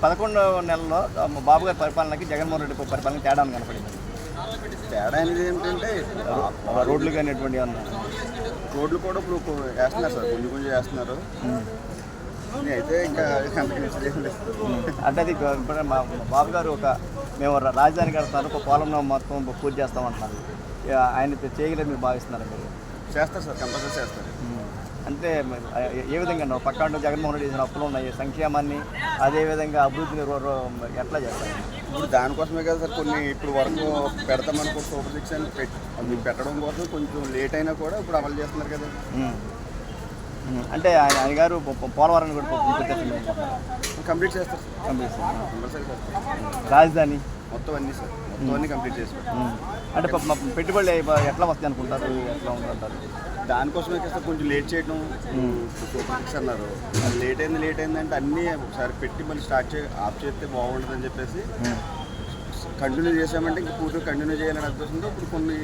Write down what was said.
11వ నెలలో బాబు గారి పరిపాలనకి జగన్మోహన్ రెడ్డి పరిపాలనకి తేడా కనపడింది. తేడా అనేది ఏంటంటే రోడ్లు కానీ ఎటువంటి రోడ్లు కూడా ఇప్పుడు వేస్తున్నారు సార్, కొంచెం కొంచెం వేస్తున్నారు. అయితే ఇంకా అంటే అది ఇప్పుడు మా బాబు గారు మేము రాజధాని కడతారు, ఒక పోలంలో మొత్తం పూర్తి చేస్తామంటున్నారు. ఆయన చేయగలేదు మీరు భావిస్తున్నారు మీరు? చేస్తారు సార్, కంపల్సరీ చేస్తారు. అంటే ఏ విధంగా పక్కన జగన్మోహన్ రెడ్డి చేసిన అప్పులు ఉన్నాయి, సంక్షేమాన్ని అదేవిధంగా అభివృద్ధిని ఎట్లా చేస్తారు? ఇప్పుడు దానికోసమే కదా సార్ కొన్ని ఇప్పుడు వరకు పెడతామనుకో సూపర్ సిక్స్ అని అది పెట్టడం కోసం కొంచెం లేట్ అయినా కూడా ఇప్పుడు అమలు చేస్తున్నారు కదా. అంటే ఆయన గారు పోలవరాన్ని కూడా కంప్లీట్ చేస్తారు సార్, కంప్లీట్ కంపల్సరీ చేస్తారు. రాజధాని మొత్తం అన్నీ సార్, మొత్తం అన్నీ కంప్లీట్ చేస్తారు. అంటే పెట్టుబడులు ఎట్లా వస్తాయి అనుకుంటారు, ఎట్లా ఉంటుంటారు? దానికోసమే కదా కొంచెం లేట్ చేయడం. సూపర్ సిక్స్ అన్నారు, లేట్ అయింది అంటే అన్నీ ఒకసారి పెట్టి మళ్ళీ ఆఫ్ చేస్తే బాగుంటుందని చెప్పేసి కంటిన్యూ చేసామంటే ఇంక పూర్తిగా కంటిన్యూ చేయాలని ఉద్దేశంతో ఇప్పుడు కొన్ని